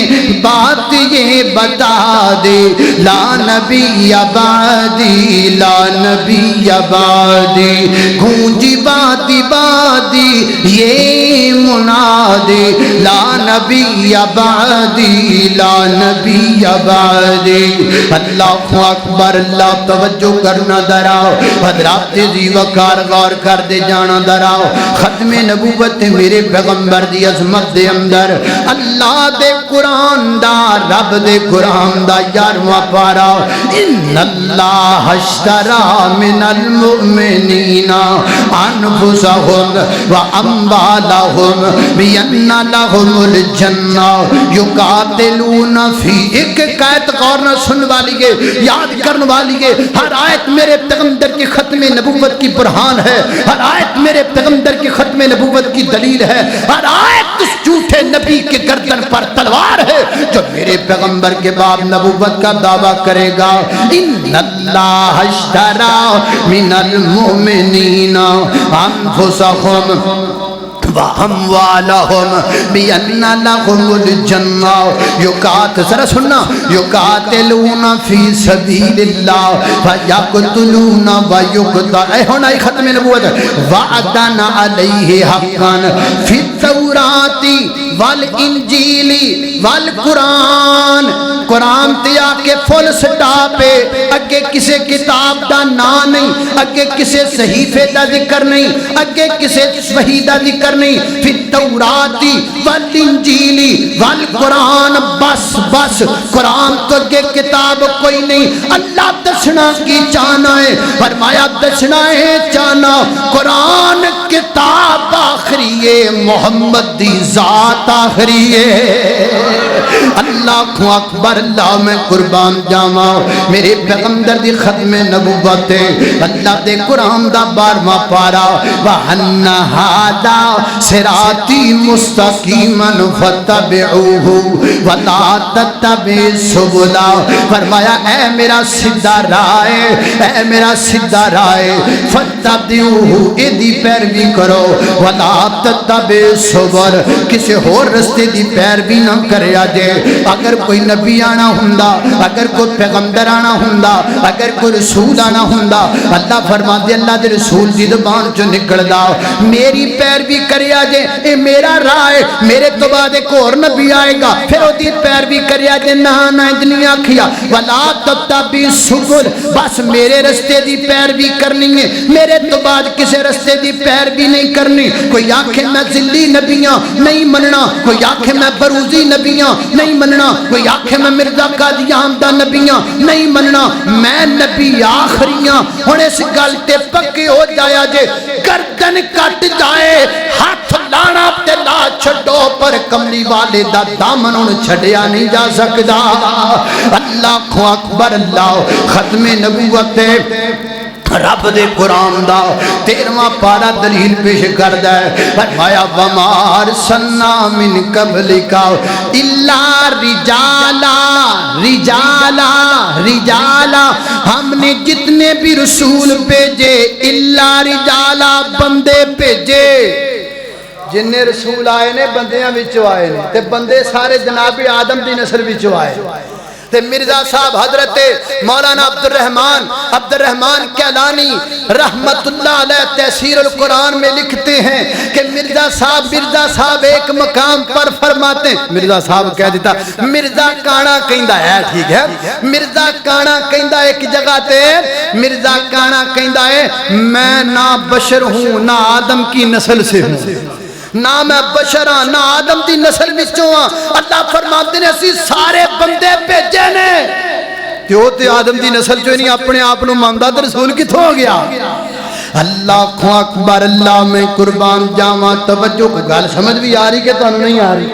بات یہ بتا دے لا نبی بعدی لا نبی بعدی گونجی بادی بادی یہ منادی لا نبی بعدی لا نبی بعدی اللہ اکبر اللہ توجہ کرنا دراؤ حضرات دی وقار غور کر دے جانا دراؤ ختم نبوت میرے پیغمبر دی عظمت دے اندر اللہ دے قرآن دا رب دے قرآن دا 11واں پارا ان اللہ اشترا من المؤمنین انفسهم واموالهم بان لهم الجنہ یقاتلون فی ایک آیت غور نہ سن والی ہے یاد کرنے والی ہے ہر آیت میرے پیغمبر کی ختم نبوت کی برہان ہے ہر آیت میرے پیغمبر کی ختم نبوت کی دلیل ہے ہر آیت اس جھوٹے نبی کے گردن پر تلوار ہے جو میرے پیغمبر کے بعد نبوت کا دعویٰ کرے گا ان اللہ اشترا من المؤمنین انفسهم وَأَمْوَالَهُمْ بِأَنَّ لَهُمُ الْجَنَّةَ ذرا سننا يُقَاتِلُونَ فِي سَبِيلِ اللَّهِ فَيَقْتُلُونَ وَيُقْتَلُونَ اے ہونا ہی ختم نبوت وَعَدًا عَلَيْهِ حَقًّا فِي التَّوْرَاةِ وَالْإِنْجِيلِ وَالْقُرْآنِ قرآن تیا کے فل سٹاپے اگے کسے کتاب دا نا نہیں اگے کسے صحیفے دا ذکر نہیں اگے کسے وحی دا ذکر نہیں فی التوراتی والانجیلی والقرآن بس بس قرآن تو اگے کتاب کوئی نہیں اللہ دسنا کی چانا ہے فرمایا دسنا ہے چانا قرآن کتاب آخری ہے محمد دی ذات آخری ہے اللہ اکبر اللہ میں قربان جاواں میرے پیغمبر دی ختم نبوت اللہ دے قرآن دا 12واں پارا وَأَنَّ هَذَا صِرَاطِي مُسْتَقِيمًا فَاتَّبِعُوهُ وَلَا تَتَّبِعُوا السُّبُلَ فرمایا اے میرا سیدھا راہ اے میرا سیدھا راہ فَاتَّبِعُوهُ ایدی پیروی کرو وَلَا تَتَّبِعُوا السُّبُلَ کسی اور رستے دی پیروی نہ کریا جے اگر کوئی نبی آنا ہوندا اگر کوئی پیغمبر آنا ہوندا اگر کوئی رسول آنا ہوندا اللہ فرما دے اللہ دے رسول دی زبان چوں نکلدا میری پیروی کریا جے اے میرا راہ ہے میرے تو بعد ایک اور نبی آئے گا پھر او دی پیروی کریا جے نہ اتنی آکھیا ولا تتبعوا السبل بس میرے رستے دی پیروی کرنی ہے میرے تو بعد کسے رستے دی پیروی نہیں کرنی کوئی آکھے میں ذلی نبیاں نہیں مننا کوئی آکھے میں بروزی نبیاں نہیں مننا کوئی آکھے میں مرزا قادیان دا نبیاں نہیں مننا میں نبی آخریاں ہن اس گل تے پکے ہو جایا جے گردن کٹ جائے ہاتھ لانا تے لا چھڈو پر کملی والے دا دامن ہن چھڈیا نہیں جا سکدا اللہ اکبر اللہ ختم نبوت رب دے قرآن دا 13واں پارا دلیل پیش کردا ہے فرمایا وما ارسلنا من قبلک الا رجالا رجالا رجالا ہم نے جتنے بھی رسول بھیجے الا رجالا بندے بھیجے جن رسول آئے نے بندیاں وچوں آئے نے تے بندے سارے جناب آدم دی نسل وچوں آئے تے مرزا صاحب حضرت مولانا عبد الرحمن کیلانی رحمت اللہ علیہ تفسیر القرآن میں لکھتے ہیں کہ مرزا صاحب ایک مقام پر فرماتے ہیں مرزا صاحب کہہ دیتا مرزا کانا کہندا ہے ٹھیک ہے مرزا کانا کہندا ایک جگہ تے مرزا کانا کہندا ہے میں نہ بشر ہوں نہ آدم کی نسل سے ہوں نہ میں بشر ہاں نہ آدم دی نسل وچوں ہاں اللہ فرماتے نے اسی سارے بندے بھیجے نے کیوں تے آدم دی نسل چوں نہیں اپنے آپ نو ماندا تے رسول کتھوں ہو گیا اللہ اکبر اللہ میں قربان جاواں توجہ کو گل سمجھ بھی آ رہی کہ تانوں نہیں آ رہی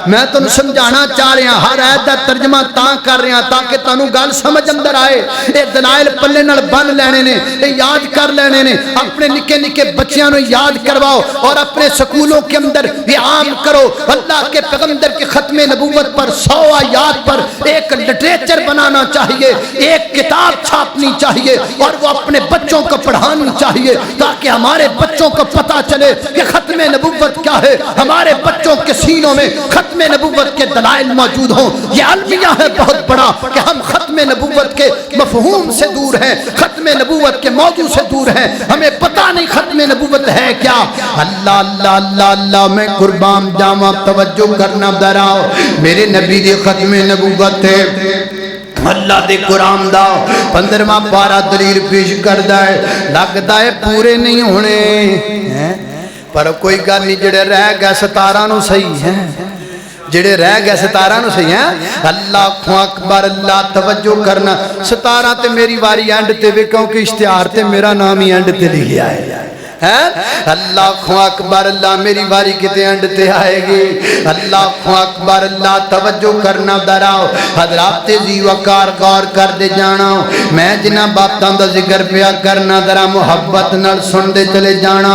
میں تم سمجھانا چاہ رہا ہر آیت دا ترجمہ تاں کر رہا تاکہ تانوں گل سمجھ اندر آئے اے دلائل پلے نال بن لینے نے اے یاد کر لینے نے اپنے نکے نکے بچیاں نو یاد کرواؤ اور اپنے سکولوں کے اندر عام کرو اللہ کے پیغمبر کے ختم نبوت پر 100 آیات پر ایک لٹریچر بنانا چاہیے ایک کتاب چھاپنی چاہیے اور وہ اپنے بچوں کو پڑھانی چاہیے تاکہ ہمارے بچوں کو پتہ چلے کہ ختم نبوت کیا ہے ہمارے بچوں کے سینوں میں ختم نبوت کے دلائل موجود ہوں یہ المیہ ہے بہت بڑا کہ ہم ختم نبوت کے مفہوم سے دور ہیں ختم نبوت کے موضوع سے دور ہیں ہمیں پتہ نہیں ختم نبوت ہے کیا اللہ اللہ اللہ اللہ میں قربان جاواں توجہ کرنا دراؤ میرے نبی دی ختم نبوت ہے اللہ دے قرآن دا 15واں پارا دلیل پیش کردا ہے لگدا ہے پورے نہیں ہونے پر کوئی گل نہیں جڑے رہ گئے 17 نو صحیح ہے جڑے رہ گئے 17 نو صحیح ہیں اللہ اکبر اللہ توجہ کرنا 17 تے میری واری اینڈ تے وے کیونکہ اشتہار تے میرا نام ہی اینڈ تے لکھیا ہے اللہ اکبر اللہ میری باری کتے اینڈ تے آئے گی اللہ اکبر اللہ توجہ کرنا دراؤ حضرات زی وقار غور کر دے جانا میں جنہ باتاں دا ذکر پیا کرنا درا محبت نال سن دے چلے جانا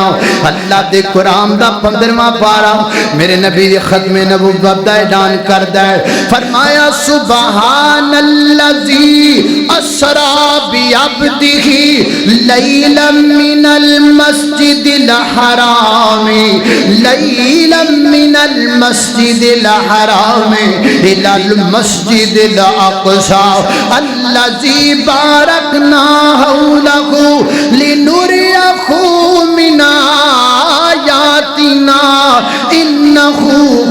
اللہ دے قرآن دا 15واں پارا میرے نبی دی ختم نبوت دا اعلان کردا ہے فرمایا سبحان الذی اسرا بعبده لیلا من المسجد الحرام لیلا من المسجد الحرام الى المسجد الاقصى الذي باركنا حوله لنريه من آياتنا إنه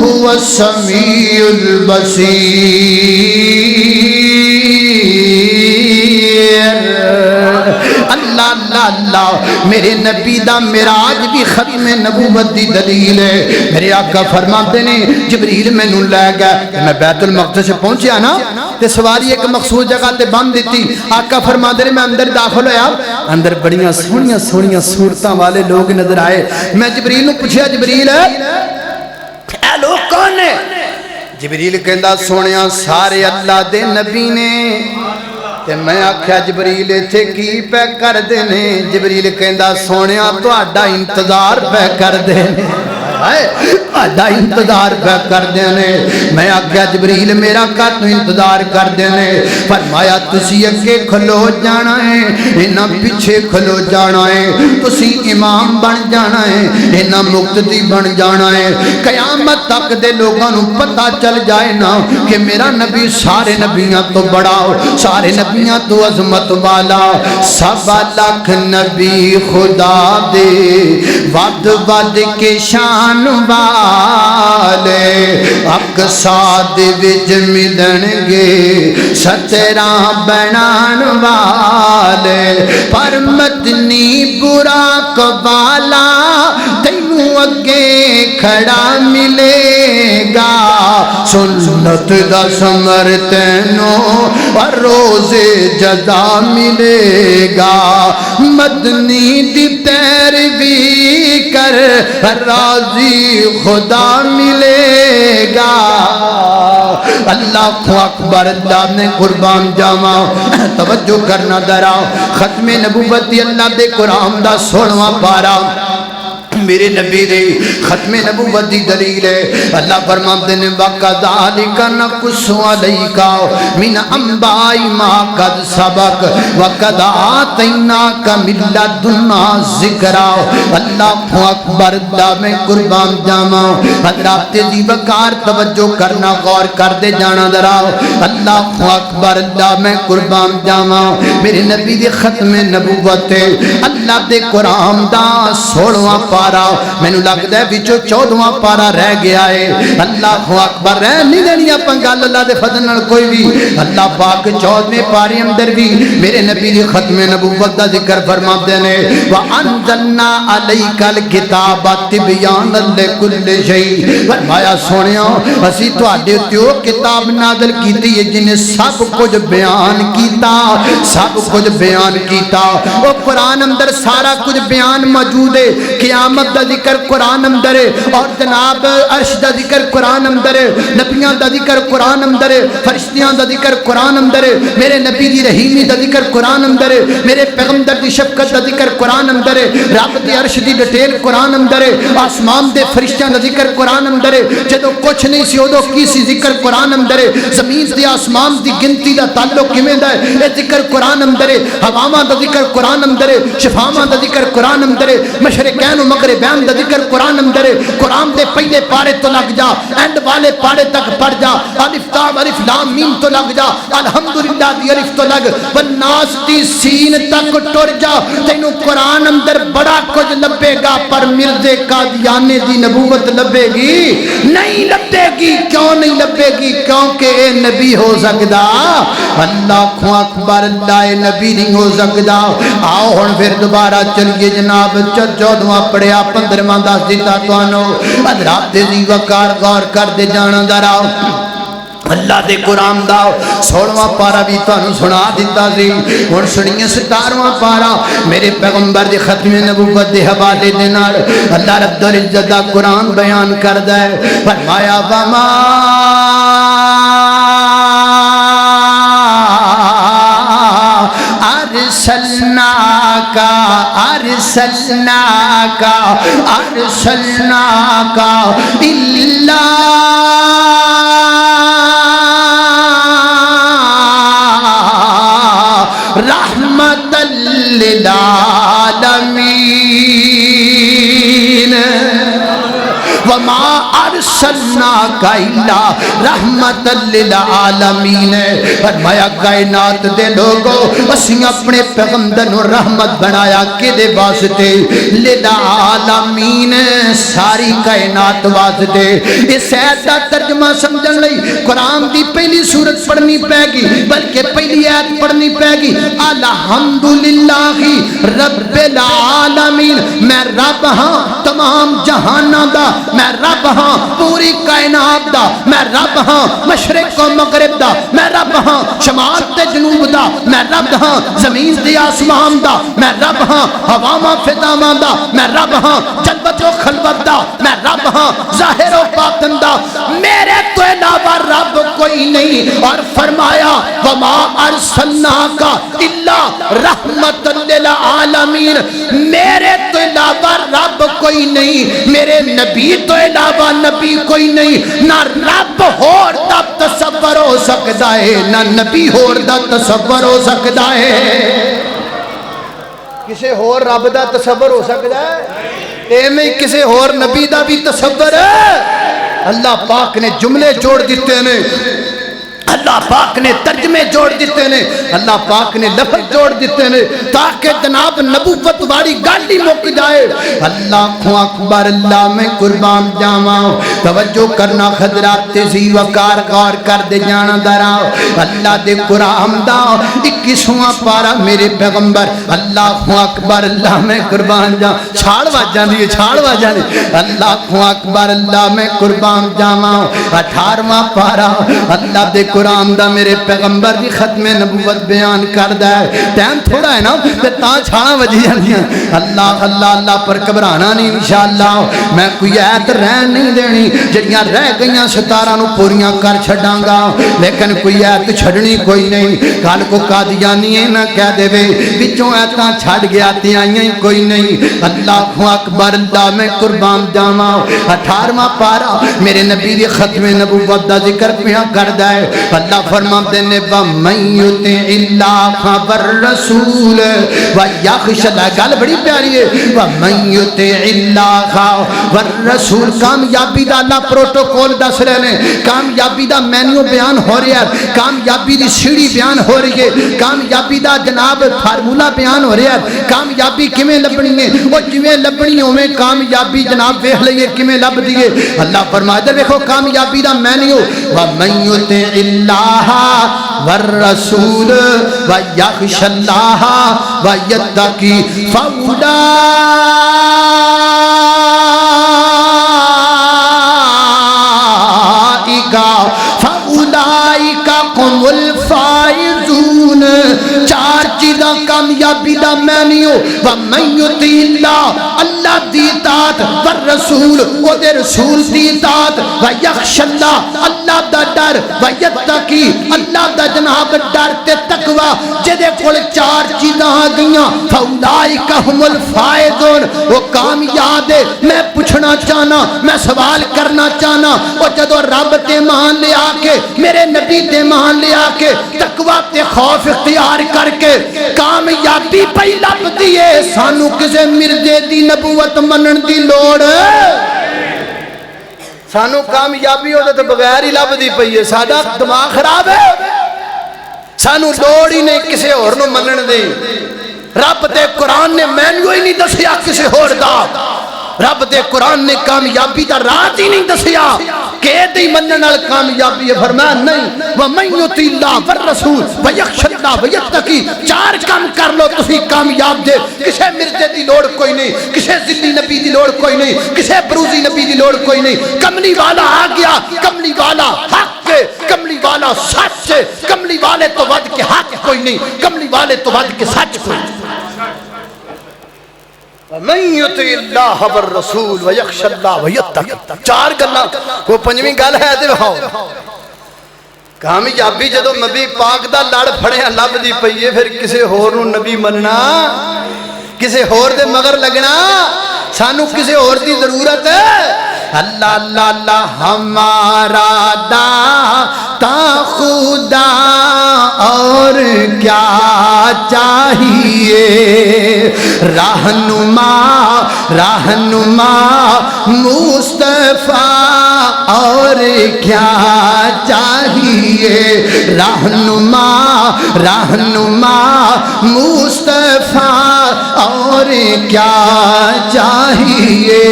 هو السميع البصير. اللہ اللہ اللہ. میرے نبی دا معراج بھی ختم نبوت دی دلیل ہے. میرے آقا فرماتے نے جبریل مینوں لے گیا. میں بیت المقدس پہنچیا نا تے سواری ایک مخصوص جگہ تے بند دیتی. آقا فرماتے نے میں اندر داخل ہویا, اندر بڑیاں سونیاں سونیاں صورتاں والے لوگ نظر آئے. میں جبریل نوں پوچھیا جبریل اے لوگ کون نے؟ جبریل کہندا سونیاں سارے اللہ دے نبی نے. تے میں آکھیا جبریل ایتھے کی پہ کر دے نے؟ جبریل کہندا سونیاں تہاڈا انتظار پہ کر دے نے. تہاڈا انتظار پہ کر دے نے. میں آکھیا جبریل میرا کتوں انتظار کر دے نے؟ فرمایا تسی اگے کھلو جانا ہے, انہاں پیچھے کھلو جانا ہے. تسی امام بن جانا ہے, انہاں مقتدی بن جانا ہے. قیامت تک دے لوگاں نوں پتہ چل جائے نا کہ میرا نبی سارے نبیاں تو بڑا, سارے نبیاں تو عظمت والا. 7 لاکھ نبی خدا دے ود ود کے شان والے اقصا دے وچ ملن گے 17 بنان والے. پر مدنی براق والا تینوں اگے کھڑا ملے گا. سنت دا ثمر تینوں اور روز جزا ملے گا. مدنی دی پیروی کر راضی خدا ملے گا. اللہ اکبر. اللہ نے قربان جاواں. توجہ کرنا ذرا. ختم نبوت دی اللہ دے قرآن دا 16واں پارا میرے نبی دے ختم نبوت دی دلیل ہے. اللہ فرماتے ہیں وَكَذَلِكَ نَقُصُّ عَلَيْكَ مِنْ أَنْبَاءِ مَا قَدْ سَبَقَ وَقَدْ آتَيْنَاكَ مِنْ لَدُنَّا ذِكْرًا. اللہ اکبر. اللہ میں قربان جاواں. حضرات دی وقار توجہ کرنا, غور کر دے جانا ذرا. اللہ اکبر. اللہ میں قربان جاواں. میرے نبی دی ختم نبوت ہے. اللہ دے قرآن دا 16واں پارا مینوں لگدا ہے وچوں 14واں پارا رہ گیا ہے. اللہ اکبر. رہ نہیں دینی اپاں گل اللہ دے فضل نال کوئی بھی. اللہ پاک 14ویں پارے اندر بھی میرے نبی دی ختم نبوت دا ذکر فرماتے ہیں وَأَنزَلْنَا عَلَيْكَ الْكِتَابَ تِبْيَانًا لِكُلِّ شَيْءٍ. فرمایا سونیاں اسی تہاڈے تے او کتاب نازل کیتی ہے جن نے سب کچھ بیان کیتا, سب کچھ بیان کیتا. او قرآن اندر سارا کچھ بیان موجود ہے. قیامت دا ذکر قرآن اندر ہے, اور جناب عرش دا ذکر قرآن اندر ہے, نبیان دا ذکر قرآن اندر ہے, فرشتیان دا ذکر قرآن اندر ہے, میرے نبی دی رحیمی دا ذکر قرآن اندر ہے, میرے پیغمبر دی شفقت دا ذکر قرآن اندر ہے, رب دی عرش دی ڈیٹیل قرآن اندر ہے, آسمان دے فرشتیاں دا ذکر قرآن اندر ہے. جدو کچھ نہیں سی ادو کی سی ذکر قرآن اندر ہے. زمین دی آسمان دی گنتی دا تعلق کیویں دا ہے اے ذکر قرآن اندر ہے. ہواواں دا ذکر قرآن اندر ہے, شفاواں دا ذکر قرآن اندر ہے, مشرقین و مغربین دا ذکر قرآن اندر ہے. قرآن دے پہلے پارے تو لگ جا, اینڈ والے پارے تک پڑھ جا. الف تام الف لام میم تو لگ جا, الحمدللہ دی الف تو لگ, والناس دی سین تک ٹر جا. تینوں قرآن اندر بڑا کچھ لبے گا, پر مرزے قادیانے دی نبوت لبے گی نہیں لبے گی. کیوں نہیں لبے گی؟ کیونکہ اے نبی ہو سکدا. اللہ اکبر. اللہ اے نبی نہیں ہو سکدا. آؤ ہن پھر دوبارہ چلیے جناب. 14واں پڑھیا 15واں دس دیتا تانوں. حضرات دی وقار غور کر دے جانا ذرا. اللہ دے قرآن دا 16واں پارا بھی تانوں سنا دیتا سی. ہن سنیے 17واں پارا میرے پیغمبر دی ختم نبوت دے حوالے دے نال اللہ رب العزت دا قرآن بیان کردا ہے. فرمایا وما ارسلناک الا رحمت للعالمین وما ارسلناک الا رحمت للعالمین. فرمایا کائنات دے لوگو اسی اپنے پیغمبر نو رحمت بنایا کدے واسطے؟ للعالمین ساری کائنات واسطے. اس آیت دا ترجمہ سمجھن لئی قرآن دی پہلی سورت پڑھنی پے گی بلکہ پہلی آیت پڑھنی پے گی الحمدللہ رب العالمین. میں رب ہاں تمام جہاناں دا، میں رب ہاں پوری کائنات دا، میں رب ہاں مشرق و مغرب دا، میں رب ہاں شمال تے جنوب دا، میں رب ہاں زمین تے آسمان دا، میں رب ہاں ہواواں فضاواں دا، میں رب ہاں جلوت و خلوت دا، میں رب ہاں ظاہر و باطن دا، میرے تو علاوہ رب کوئی نہیں. اور فرمایا وما ارسلناک الا رحمت للعالمین. میرے تو علاوہ رب کوئی نہیں، میرے نبی تو علاوہ نبی کوئی نہیں. نہ رب ہور دا تصور ہو سکتا ہے نہ نبی ہور دا تصور ہو سکتا ہے. کسے ہور رب دا تصور ہو سکتا ہے؟ ایویں کسے ہور نبی دا بھی تصور ہے؟ اللہ پاک نے جملے جوڑ دیتے ہیں، اللہ پاک نے ترجمے جوڑ دیتے ہیں، اللہ پاک نے لفظ جوڑ دیتے ہیں تاکہ جناب نبوت والی گل ہی مک جائے. اللہ اکبر، اللہ میں قربان جاواں. توجہ کرنا حضرات تیزی وقار غور کر دے جانا درا. اللہ دے قرآن دا 21واں پارا میرے پیغمبر اللہ اکبر، اللہ میں قربان جاواں. چھاڑ واجاں دی چھاڑ واجاں دی. اللہ اکبر، اللہ میں قربان جاواں. 18واں پارا اللہ دے قرآن دا میرے پیغمبر دی ختم نبوت بیان کردا ہے. ٹائم تھوڑا ہے نا تے تاں چھاڑاں وجی جاندیاں. اللہ اللہ اللہ پر گھبرانا نہیں انشاءاللہ. میں کوئی ایت رہن نہیں دینی، جڑیاں رہ گئیاں 17 نو پوریاں کر چھڈاں گا، لیکن کوئی ایت چھڈنی کوئی نہیں. کل کو قادیانی نہ کہہ دے وچوں ایتاں چھڈ گیا تے آئیاں کوئی نہیں. اللہ اکبر، اللہ میں قربان جاواں. 18واں پارا میرے نبی دی ختم نبوت دا ذکر پیا کردا ہے. اللہ فرماتے ہیں وَمَن يُطِعِ اللَّهَ وَالرَّسُولَ وَيَخْشَ اللَّهَ. گل بڑی پیاری ہے. وَمَن يُطِعِ اللَّهَ وَالرَّسُولَ. کامیابی دا اللہ پروٹوکول دس رہے ہیں، کامیابی دا مینیو بیان ہو رہا ہے، کامیابی دی سیڑھی بیان ہو رہی ہے، کامیابی دا جناب فارمولا بیان ہو رہا ہے. کامیابی کیویں لبنی ہے؟ وہ جویں لبنی ہوویں کامیابی جناب ویکھ لئیے کیویں لبدی ہے. اللہ فرماتا ہے دیکھو کامیابی دا مینیو وَمَن يُطِعِ اللَّهَ وَالرَّسُولَ وَيَخْشَ اللَّهَ وَيَتَّقِي فَأُولَئِكَ هُمُ الْفَائِزُونَ. چار چیزاں کامیابی دا مینیو. وَمَن يُطِعِ اللَّهَ، اللہ دی اطاعت، والرسول، او دے رسول دی اطاعت، وَيَخْشَ اللَّهَ، اللہ دا ڈر، وَيَتَّقِي، اللہ دا جناب ڈر تے تقوی. جدے کول چار چیزاں آ گئیاں فَأُولَئِكَ هُمُ الْفَائِزُونَ. وہ کامیاب ہے. میں پوچھنا چاہنا، میں سوال کرنا چاہنا، وہ جدو رب تے مان لے آ کے، میرے نبی تے مان لے آ کے، تقوی تے خوف اختیار کر کے کامیابی پہ لب دیئے. سانو کسے مرزے دی نبوت منن دی لوڑ، سانو کامیابی ہو تو بغیر ہی لب دی پئی ہے. سادہ دماغ خراب ہے، سانو لوڑ ہی نہیں کسے اور نو منن دی. رب دے قرآن نے مینیو ہی نہیں دسیا کسے اور دا. رب دے قرآن نے کامیابی دا راز ہی نہیں دسیا کہ دی منن نال کامیابی ہے. فرمایا نہیں وَمَن يُطِعِ اللَّهَ وَالرَّسُولَ وَيَخْشَ اللَّهَ وَيَتَّقِي. چار کام کر لو تسی کامیاب جے. کسے مرزے دی لوڑ کوئی نہیں، کسے ذلی نبی دی لوڑ کوئی نہیں، کسے بروزی نبی دی لوڑ کوئی نہیں. کملی والا آ گیا، کملی والا حق ہے، کملی والا سچ ہے. کملی والے تو ود کے حق کوئی نہیں، کملی والے تو ود کے سچ کوئی نہیں. وَمَن يُطِعِ اللَّهَ وَالرَّسُولَ وَيَخْشَ اللَّهَ وَيَتَّقِي. چار گلاں کو پنجویں گل ہے تے بہاؤ. کامیابی جدو نبی پاک دا لڑ پھڑیا لب دی پئی ہے، پھر کسے ہور نو نبی مننا، کسے ہور دے مگر لگنا، سانو کسے ہور دی ضرورت ہے. اللہ اللہ اللہ ہمارا داتا خدا اور کیا چاہیے رہنما رہنما مصطفیٰ اور کیا چاہیے رہنما رہنما مصطفیٰ اور کیا چاہیے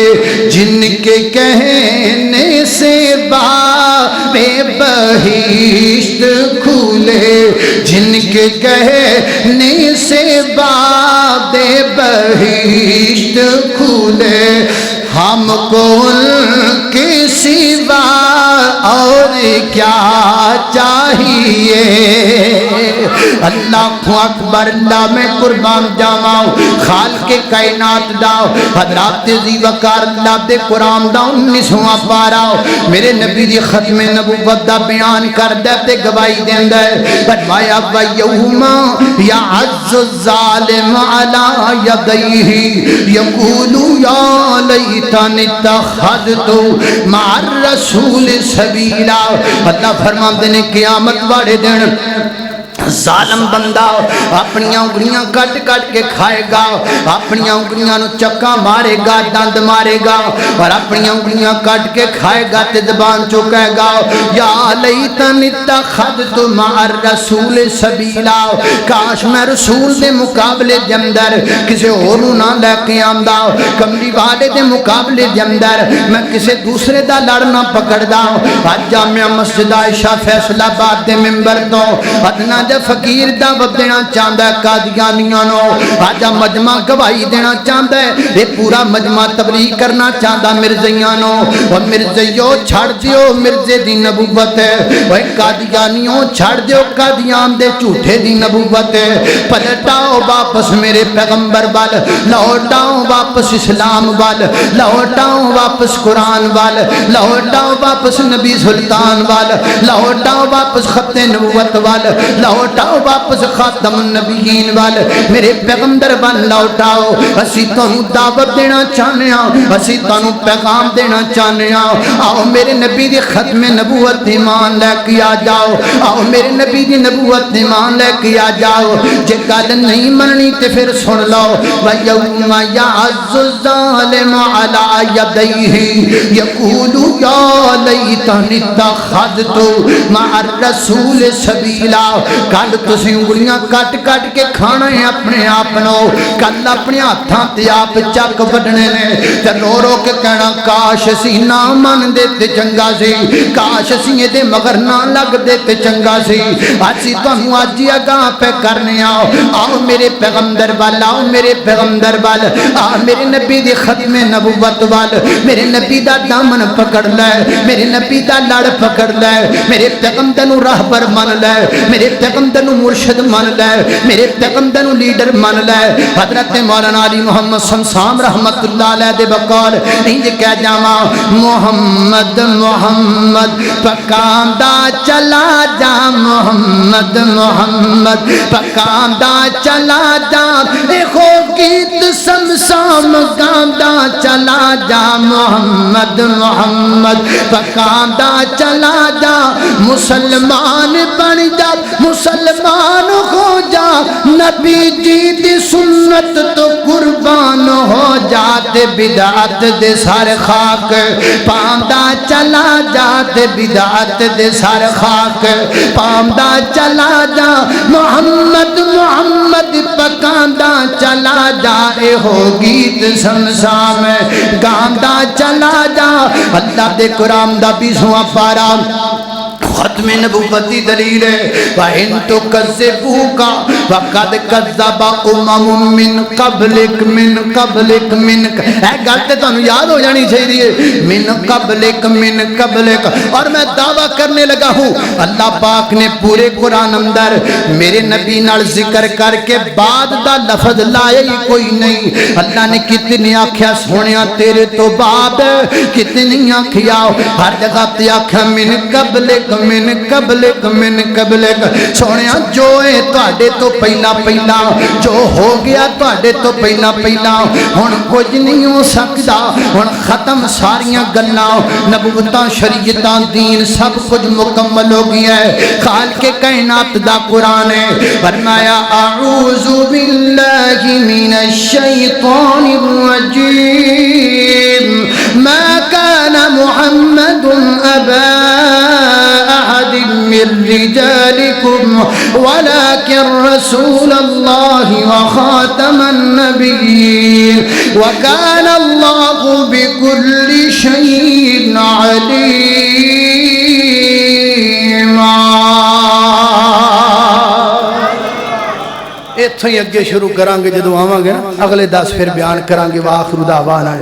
جن کے کہنے سے باب بہشت کھولے جن کے کہنے سے باب بہشت کھولے ہم کو ان کے سوا اور کیا چاہیے اللہ اکبر اللہ میں قربان جاواں خالق کائنات دا حضرات ذی وقار اللہ دے قرآن دا 19واں پارا میرے نبی دی ختم نبوت دا بیان کردا تے گواہی دیندا ہے فرمایا وَيَوْمَ يَعَزُّ الظَّالِمُ عَلَى يَدَيْهِ يَقُولُ يَا لَيْتَنِي اتَّخَذْتُ مَعَ الرَّسُولِ سَبِيلًا اللہ فرماندے نے قیامت والے دن ظالم بندہ اپنی انگلیاں کٹ کٹ کے کھائے گا اپنی انگلیاں نو چکا مارے گا دند مارے گا اور اپنی انگلیاں کٹ کے کھائے گا تے زبان چو کہے گا یا لیتنی اتخذت مع الرسول سبیلا کاش میں رسول دے مقابلے دے اندر کسی اور نہ لے کے آندا کملی والے دے مقابلے دے اندر میں کسی دوسرے دا لڑنا پکڑ دا آج جامعہ مسجد عائشہ فیصل آباد دے ممبر تو ادنا فقیر دعوت دینا چاہتا ہے قادیانیاں نو آجا مجمع گواہی دینا چاہتا ہے یہ پورا مجمع تبلیغ کرنا چاہتا مرزیاں نو اور مرزیو چھڑ دیو مرزے دی نبوت ہے وہ قادیانیوں چھڑ دیو قادیان دے جھوٹے دی نبوت ہے پلٹاؤ واپس میرے پیغمبر وال لوٹاؤ واپس اسلام وال لوٹاؤ واپس قرآن وال لوٹاؤ واپس نبی سلطان وال لوٹاؤ واپس خط نبوت وال لوٹاؤ واپس خاتم النبیین وال میرے پیغمبر وال لوٹاؤ اسی تانوں دعوت دینا چاہنے ہاں اسی تانوں پیغام دینا چاہنے ہاں آؤ میرے نبی دی ختم نبوت ایمان لے کے آ جاؤ آؤ میرے نبی دی نبوت ایمان لے کے آ جاؤ جے گل نہیں مننی تے پھر سن لو وَيَوْمَ يَعَزُّ الظَّالِمُ عَلَى يَدَيْهِ يَقُولُ يَا لَيْتَنِي اتَّخَذْتُ مَعَ الرَّسُولِ سَبِيلًا کل تسی انگلیاں کٹ کٹ کے کھانا ہے اپنے آپ نو کل اپنے ہاتھاں تے آپ چک وڈنے نے تے رو رو کے کہنا کاش اسی نہ من دیتے چنگا سی کاش اسی دے مگر نہ لگ دیتے چنگا سی اسی تانوں اج ہی اگاں پہ کرنے آؤ آؤ میرے پیغمبر وال آؤ میرے پیغمبر وال آ میرے نبی دی ختم نبوت وال میرے نبی دا دامن پکڑ لے میرے نبی دا لڑ پکڑ لے میرے پیغمبر نو راہبر مان لے میرے پیغمبر نو مرشد مان لے میرے پیغمبر نو لیڈر مان لے حضرت مولانا علی محمد شمسام رحمت اللہ علیہ دے بقول انج کہہ جاواں محمد محمد پکاندا چلا جا محمد محمد پکاندا چلا جا اے خو گیت شمسام گاندا چلا جا محمد محمد پکاندا چلا جا مسلمان بن جا مسلمان ہو جا نبی جی دی سنت تو قربان ہو جاتے بدعت دے سار خاک پاندہ چلا جاتے بدعت دے سار خاک پاندہ چلا جا محمد محمد پکاندہ چلا جا اے ہو گیت شمسام گاندہ چلا جا اللہ دے قرآن دا 20واں پارا ختم نبوتی دلیل ہے وَإِن تُكَذِّبُوكَ فَقَدْ كَذَّبَ أُمَمٌ مِّن قَبْلِكَ مِّن قَبْلِكَ مِّن اے گلتے تو یاد ہو جانی چاہیے مِّن قَبْلِكَ مِّن قَبْلِكَ اور میں دعویٰ کرنے لگا ہوں اللہ پاک نے پورے قرآن اندر میرے نبی نال ذکر کر کے بعد دا لفظ لائے ہی کوئی نہیں اللہ نے کتنی آکھیا سونیا تیرے تو بعد کتنی آکھیا ہر جگہ تے آکھیا مِّن قَبْلِكَ من قبلک من قبلک سونیا جو ہے تواڈے تو پہلا پہلا جو ہو گیا تواڈے تو پہلا پہلا ہن کچھ نہیں ہو سکدا ہن ختم ساریاں گلاں نبوتاں شریعتاں دین سب کچھ مکمل ہو گیا ہے خالق کائنات دا قرآن ہے فرمایا اعوذ باللہ من الشیطان الرجیم ما كان محمد ابا احد من رجالكم ولكن رسول الله وخاتم النبيين وكان الله بكل شيء عليما اتھوں ہی اگے شروع کرانگے جدو آواں گے اگلے 10 پھر بیان کرانگے وآخر دعوانا